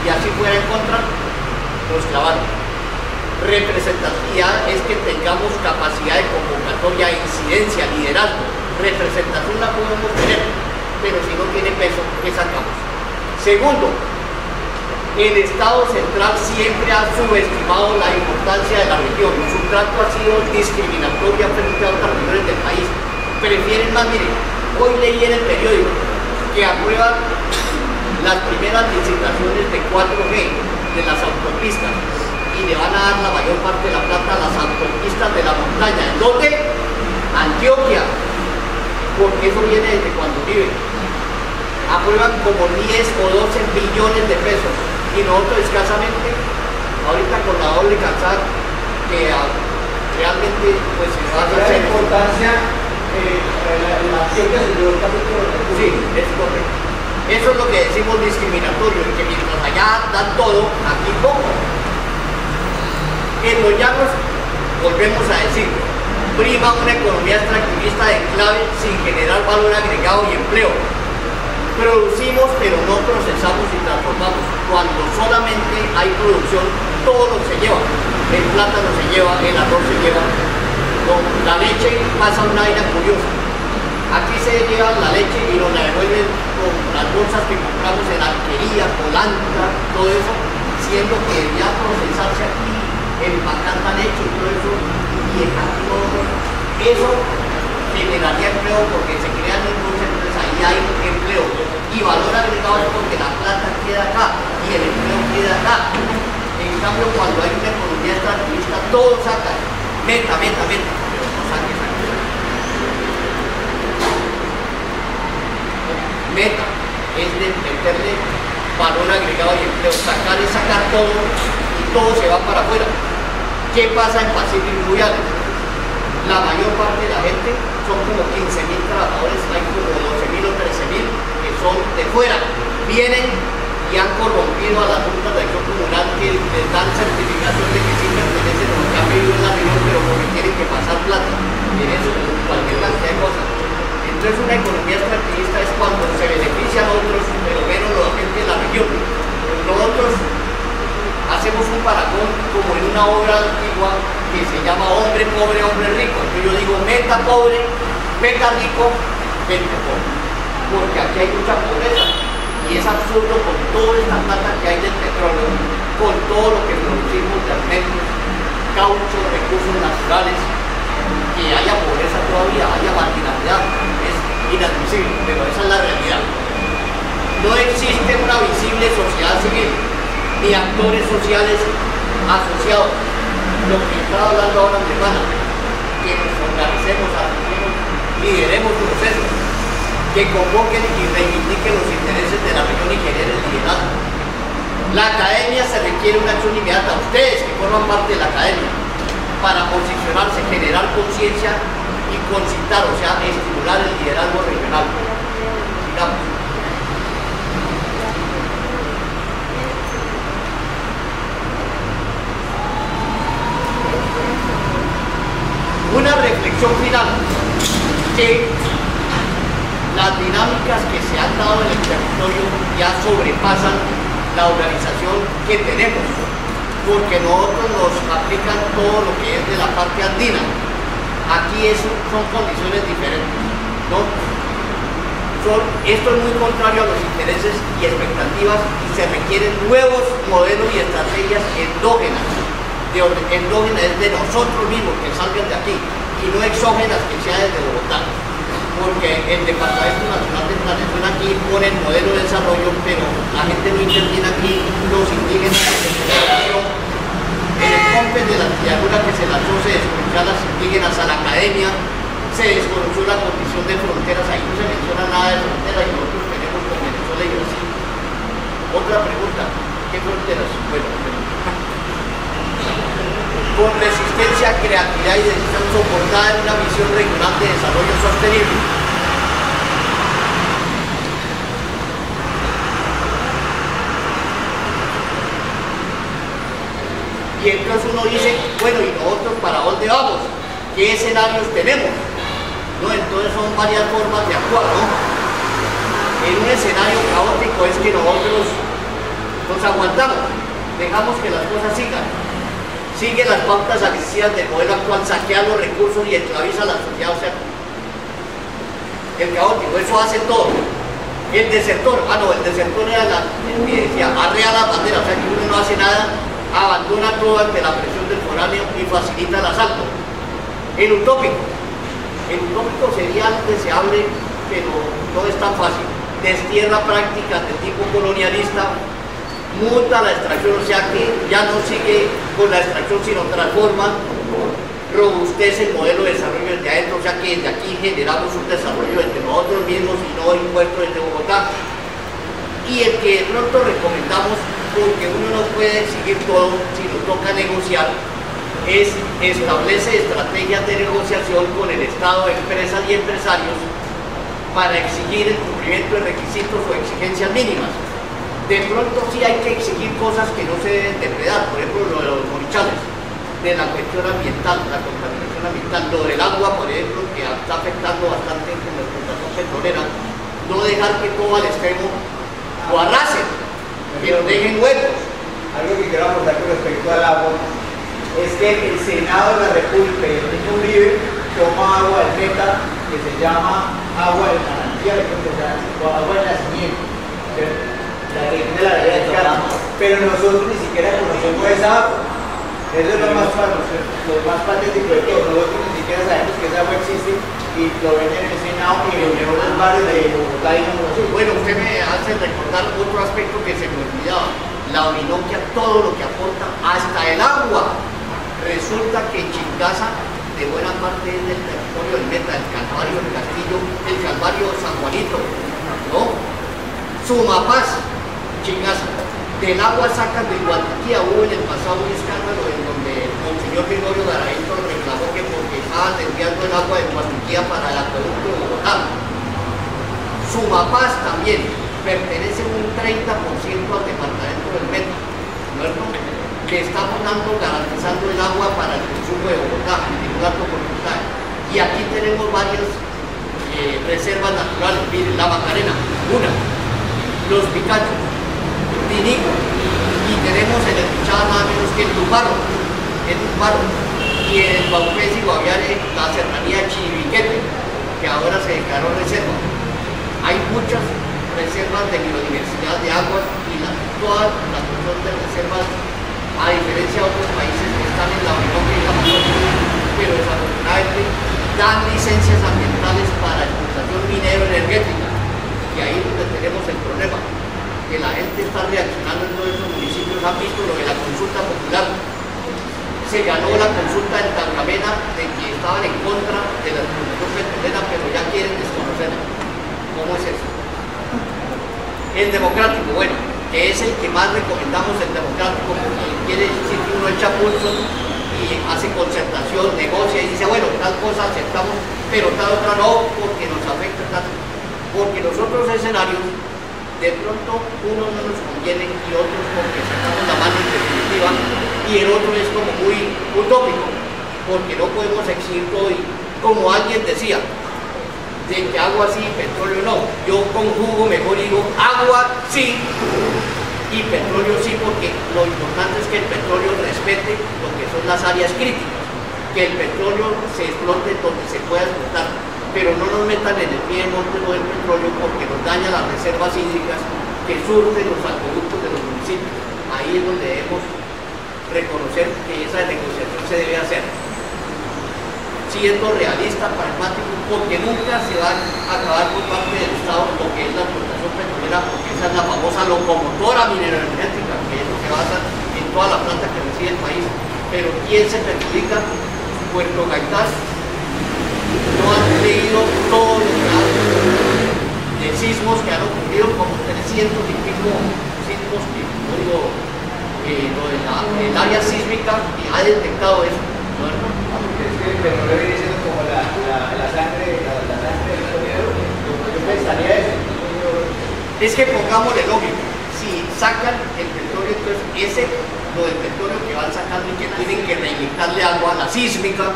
Y así fuera en contra, nos clavaron. Representatividad es que tengamos capacidad de convocatoria, incidencia, liderazgo. Representación la podemos tener, pero si no tiene peso, ¿qué sacamos? Segundo, el Estado central siempre ha subestimado la importancia de la región. Su trato ha sido discriminatorio frente a otras regiones del país. Prefieren más, miren, hoy leí en el periódico que aprueban las primeras licitaciones de 4G de las autopistas y le van a dar la mayor parte de la plata a las autopistas de la montaña. ¿En dónde? Antioquia, porque eso viene desde cuando viven. Aprueban como 10 o 12 billones de pesos y nosotros escasamente, ahorita con la doble calzada que realmente pues se va a hacer. La importancia la acción que se dio el capítulo. Sí, es correcto. Eso es lo que decimos discriminatorio, que mientras allá dan todo, aquí poco. En los llanos, volvemos a decir, prima una economía extractivista de clave sin generar valor agregado y empleo. Producimos, pero no procesamos y transformamos. Cuando solamente hay producción, todo lo se lleva. El plátano se lleva, el arroz se lleva. La leche pasa una vaina curiosa. Aquí se llevan la leche y nos la devuelven con las bolsas que compramos en alquería, polanta, todo eso, siendo que debía procesarse aquí, empacar la leche y todo eso, y aquí no. Eso generaría empleo porque se crean industrias, entonces ahí hay empleo. Y valor agregado es porque la plata queda acá y el empleo queda acá. En cambio, cuando hay una economía extractivista, todo saca. Meta, pero no saque. Meta es de meterle valor agregado y empleo. Sacar es sacar todo y todo se va para afuera. ¿Qué pasa en Pacífico y Rubiales? La mayor parte de la gente son como 15.000 trabajadores, hay como 12.000 o 13.000 que son de fuera. Vienen y han corrompido a las juntas de acción comunal que les dan certificación de que sí pertenecen a lo que han vivido en la región, pero porque tienen que pasar plata. En eso, cualquier cantidad de cosas. Entonces una economía extractivista es cuando se benefician a otros, pero menos la gente de la región. Nosotros hacemos un paragón como en una obra antigua que se llama hombre pobre, hombre rico. Entonces yo digo meta pobre, meta rico, gente pobre. Porque aquí hay mucha pobreza. Y es absurdo con toda esta plata que hay del petróleo, con todo lo que producimos de alimentos, caucho, recursos naturales, que haya pobreza todavía, haya marginalidad. Es inadmisible, pero esa es la realidad. No existe una visible sociedad civil, ni actores sociales asociados. Lo que estaba hablando ahora mi hermana, que nos organicemos, lideremos procesos, que convoquen y reivindiquen los intereses de la región y generen liderazgo. La academia se requiere una acción inmediata, ustedes que forman parte de la academia, para posicionarse, generar conciencia y concitar, o sea, estimular el liderazgo regional. aspiramos. Una reflexión final, que las dinámicas que se han dado en el territorio ya sobrepasan la organización que tenemos, porque nosotros nos aplican todo lo que es de la parte andina. Aquí son condiciones diferentes, ¿no? Esto es muy contrario a los intereses y expectativas, y se requieren nuevos modelos y estrategias endógenas. Endógenas es de nosotros mismos, que salgan de aquí, y no exógenas que sean desde Bogotá, porque el Departamento Nacional de Planeación aquí pone el modelo de desarrollo, pero la gente no interviene aquí, los indígenas, en el COMPES de la triángulo que se lanzó se desconoció a las indígenas, a la academia, se desconoció la condición de fronteras, ahí no se menciona nada de fronteras, y nosotros tenemos con Venezuela y Brasil. Otra pregunta, ¿qué fronteras? Bueno, con resistencia, creatividad y decisión soportada en una visión regional de desarrollo sostenible. Y entonces uno dice, bueno, ¿y nosotros para dónde vamos? ¿Qué escenarios tenemos? ¿No? Entonces son varias formas de actuar, ¿no? En un escenario caótico es que nosotros nos aguantamos, dejamos que las cosas sigan. Sigue las pautas agresivas del modelo actual, saquea los recursos y esclaviza a la sociedad, o sea, el caótico, eso hace todo. El desertor, el desertor era el que decía, arrea la bandera, o sea, que uno no hace nada, abandona todo ante la presión del foráneo y facilita el asalto. El utópico sería algo deseable, pero no es tan fácil. Destierra prácticas de tipo colonialista, muta la extracción, o sea que ya no sigue con la extracción, sino transforma, robustece el modelo de desarrollo desde adentro, o sea que desde aquí generamos un desarrollo entre nosotros mismos y no impuestos desde Bogotá. Y el que de pronto recomendamos, porque uno no puede exigir todo, sino toca negociar, es establece estrategias de negociación con el Estado, empresas y empresarios para exigir el cumplimiento de requisitos o exigencias mínimas. De pronto sí hay que exigir cosas que no se deben depredar, por ejemplo lo de los morichales, de la cuestión ambiental, la contaminación ambiental, lo del agua, por ejemplo, que está afectando bastante con la explotación petrolera, no dejar que todo al extremo lo arrasen, pero dejen huecos. Algo que quiero aportar con respecto al agua es que el Senado de la República y el mismo Uribe toma agua del Meta, que se llama agua del manantial, o agua del nacimiento, la región de la Bahía del Carmen, pero nosotros ni siquiera conocemos esa agua. Eso es lo más patético de todo. Nosotros ni siquiera sabemos que esa agua existe y lo venden en el Senado y en los barrios de Bogotá y no lo sé. Bueno, usted me hace recordar otro aspecto que se me olvidaba. La Orinoquia, todo lo que aporta, hasta el agua. Resulta que Chingaza, de buena parte del territorio del Meta, el Calvario, el Castillo, el Calvario San Juanito, ¿no? Sumapaz, Chingaza. Del agua sacan de Guataquía. Hubo en el pasado un escándalo en donde el monseñor Gregorio Garavito reclamó que porque estaban desviando el agua de Guataquía para el acueducto de Bogotá. Sumapaz también pertenece un 30% al departamento del Meta, ¿no? Que estamos garantizando el agua para el consumo de Bogotá, en un alto porcentaje. Y aquí tenemos varias reservas naturales. Miren, la Macarena, una, los Picachos, Tinico, y tenemos en el Pichada nada menos que el Tuparro, y en el Baupés y Guaviare la serranía Chiribiquete, que ahora se declaró reserva. Hay muchas reservas de biodiversidad de aguas y todas las que son de reservas, a diferencia de otros países que están en la Orinoquia y la Amazonía, pero desafortunadamente dan licencias ambientales para explotación minero-energética, y ahí es donde tenemos el problema, que la gente está reaccionando en todos esos municipios. Han visto lo de la consulta popular, se ganó la consulta en Tangamena de que estaban en contra de la explotación petrolera, pero ya quieren desconocerla. ¿Cómo es eso? El democrático, bueno, que es el que más recomendamos, el democrático, porque quiere decir que uno echa pulso y hace concertación, negocia y dice, bueno, tal cosa aceptamos, pero tal otra no, porque nos afecta tanto. porque los otros escenarios, de pronto, unos no nos convienen y otros porque sacamos la mano en definitiva, y el otro es como muy utópico, porque no podemos exigir todo. Y como alguien decía, de que agua sí, petróleo no. Yo conjugo mejor y digo agua sí y petróleo sí, porque lo importante es que el petróleo respete lo que son las áreas críticas, que el petróleo se explote donde se pueda explotar, pero no nos metan en el pie de monte del petróleo porque nos daña las reservas hídricas que surten los acueductos de los municipios. Ahí es donde debemos reconocer que esa negociación se debe hacer, siendo realista, pragmático, porque nunca se va a acabar por parte del Estado lo que es la explotación petrolera, porque esa es la famosa locomotora mineroenergética, que es lo que basa en toda la planta que recibe el país. Pero ¿quién se perjudica? Puerto Gaitán. No han leído todo lo que han de sismos que han ocurrido, como 300 y pico sismos que lo de el área sísmica y ha detectado eso. ¿No? Es que el petróleo viene siendo como la sangre del petróleo. Yo pensaría eso. Es que pongámosle lógica, si sacan el petróleo, entonces lo del petróleo que van sacando y que tienen que reinyectarle agua a la sísmica,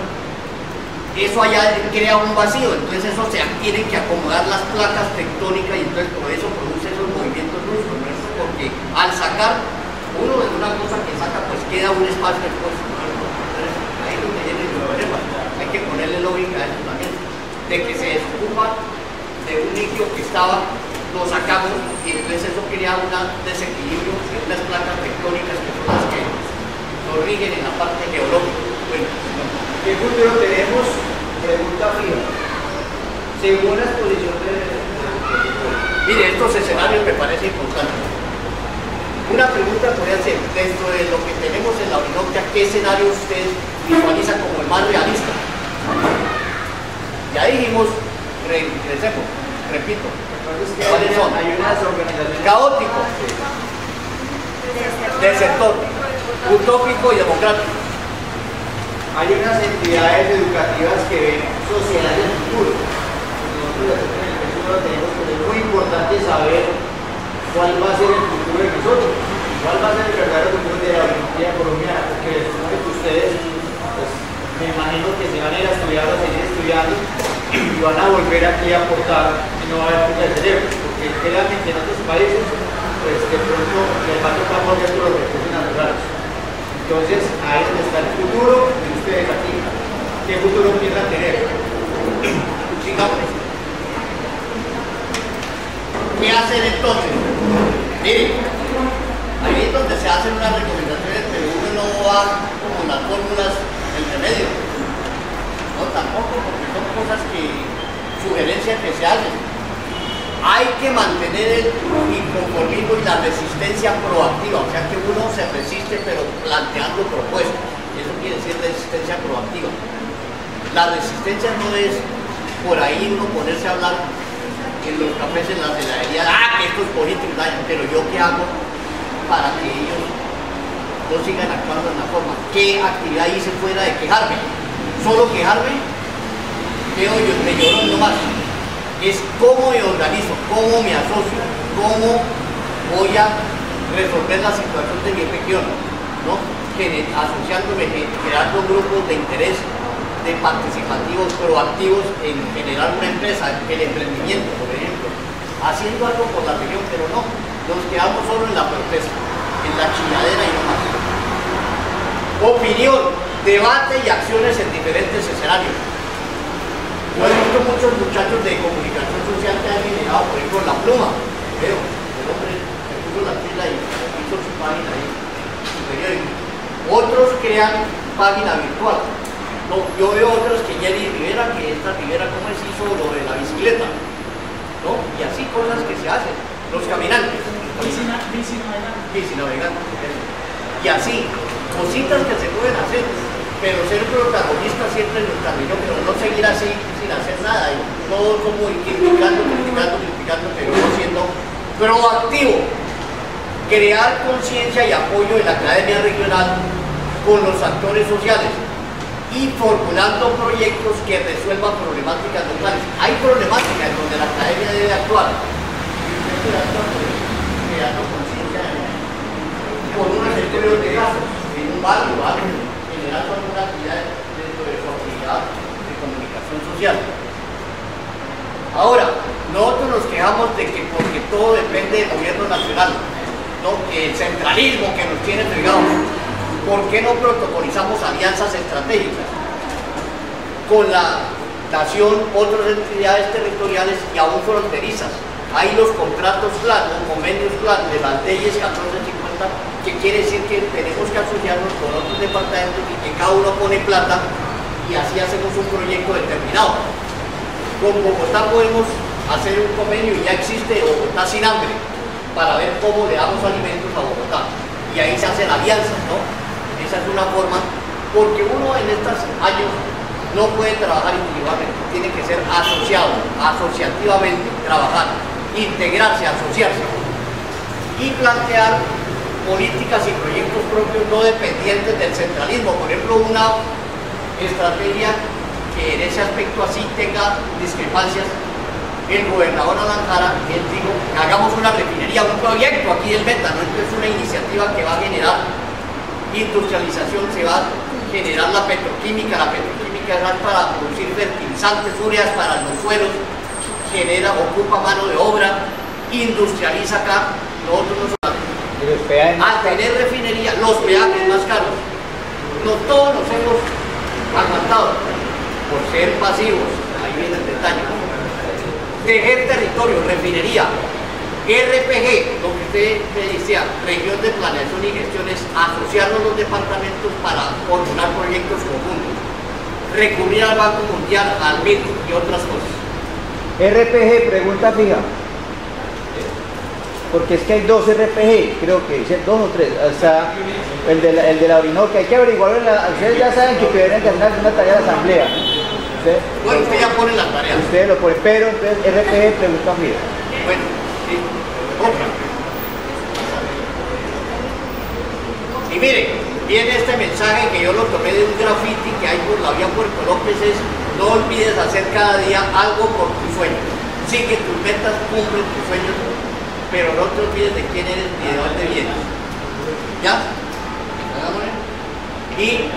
eso allá crea un vacío, entonces eso tienen que acomodar las placas tectónicas y entonces por eso produce esos movimientos bruscos, ¿no? Porque al sacar uno de una cosa que saca, pues queda un espacio expuesto, ¿no? Entonces ahí es donde viene el problema. Hay que ponerle lógica a esto también, de que se desocupa de un líquido que estaba, lo sacamos y entonces eso crea un desequilibrio de unas placas tectónicas que son las que nos rigen en la parte geológica. Bueno, ¿qué futuro tenemos? Pregunta fija. Según la exposición de... Mire, estos escenarios me parecen importantes. Una pregunta podría ser, dentro de lo que tenemos en la Orinoquia, ¿qué escenario usted visualiza como el más realista? Ya dijimos, repito, ¿cuáles son? Hay unas organizaciones... Caótico, del sector, utópico y democrático. Hay unas entidades educativas que ven sociedad del futuro. Nosotros en el futuro tenemos que es muy importante saber cuál va a ser el futuro de nosotros, cuál va a ser el verdadero futuro de la Orinoquia colombiana, porque después que ustedes, pues, me imagino que se van a ir a estudiar o a seguir estudiando y van a volver aquí a aportar y no va a haber fuga de cerebro, porque claramente en otros países, pues de pronto les va a tocar volver por los recursos naturales. Entonces, ahí es donde está el futuro de ustedes aquí. ¿Qué futuro piensan tener? Sigamos. ¿Qué hacer entonces? Miren, ahí es donde se hacen unas recomendaciones, pero uno no va como las fórmulas entre medio. No, tampoco, porque son cosas sugerencias que se hacen. Hay que mantener el inconformismo y la resistencia proactiva, o sea que uno se resiste pero planteando propuestas. Eso quiere decir resistencia proactiva. La resistencia no es por ahí uno ponerse a hablar en los cafés, en las heladerías, que esto es político, pero yo qué hago para que ellos no sigan actuando de la forma. ¿Qué actividad hice fuera de quejarme? Solo quejarme, quedo yo, me lloro nomás. Es cómo me organizo, cómo me asocio, cómo voy a resolver la situación de mi región, ¿no? Asociándome, creando grupos de interés, de participativos, proactivos en generar una empresa, el emprendimiento, por ejemplo, haciendo algo por la región, pero no, nos quedamos solo en la protesta, en la chingadera y no más. Opinión, debate y acciones en diferentes escenarios. Yo he visto muchos muchachos de comunicación social que han generado, por ejemplo, La Pluma. Veo, el hombre se puso la fila y hizo su página ahí, su periódico. Otros crean página virtual. No, yo veo otros que Jenny Rivera, que esta Rivera, ¿cómo es? Hizo lo de la bicicleta, ¿no? Y así cosas que se hacen. Los caminantes. Bici navegante. Y así, cositas que se pueden hacer. Pero ser protagonista siempre en el camino, pero no seguir así sin hacer nada, y todo como criticando, pero no siendo proactivo. Crear conciencia y apoyo en la academia regional con los actores sociales. y formulando proyectos que resuelvan problemáticas locales. Hay problemáticas en donde la academia debe actuar. Creando conciencia con unos estudios de casos en un barrio, generando alguna actividad dentro de su actividad de comunicación social. Ahora, nosotros nos quejamos de que porque todo depende del gobierno nacional, ¿no? El centralismo que nos tiene fregados. ¿Por qué no protocolizamos alianzas estratégicas con la nación, otras entidades territoriales y aún fronterizas? Hay los contratos claros, los convenios claros de las leyes 1450, que quiere decir que tenemos que asociarnos con otros departamentos y que cada uno pone plata y así hacemos un proyecto determinado. Con Bogotá podemos hacer un convenio, y ya existe Bogotá sin hambre, para ver cómo le damos alimentos a Bogotá. Y ahí se hacen alianzas, ¿no? Esa es una forma, porque uno en estos años no puede trabajar individualmente, tiene que ser asociado, asociativamente, trabajar, integrarse, asociarse y plantear políticas y proyectos propios no dependientes del centralismo. Por ejemplo, una estrategia que en ese aspecto así tenga discrepancias. El gobernador Alanjara, él dijo, hagamos una refinería, un proyecto aquí del Meta, ¿no? Entonces es una iniciativa que va a generar industrialización, se va a generar la petroquímica es para producir fertilizantes, ureas para los suelos, ocupa mano de obra, industrializa acá. Nosotros al tener refinería, los peajes más caros, no todos los hemos aguantado por ser pasivos. Ahí viene el detalle. Tejer territorio, refinería, RPG, lo que usted me decía, región de planeación y gestión, es asociarnos los departamentos para formular proyectos conjuntos, recurrir al Banco Mundial, al MIT y otras cosas. RPG, pregunta fija. Porque es que hay dos RPG, creo que dos o tres. O sea, el de la Orinoquia, hay que averiguarlo. Ustedes ya saben que tienen que hacer una tarea de asamblea. Bueno, usted ya pone las tareas. Ustedes lo ponen, pero entonces RPG, pregunta fija. Bueno, sí. Otra. Y mire, viene este mensaje que yo lo tomé de un graffiti que hay por la vía Puerto López, es: no olvides hacer cada día algo por tus sueños. Sigue tus metas, cumple tus sueños, pero no te olvides de quién eres ni de dónde vienes. ¿Ya? Y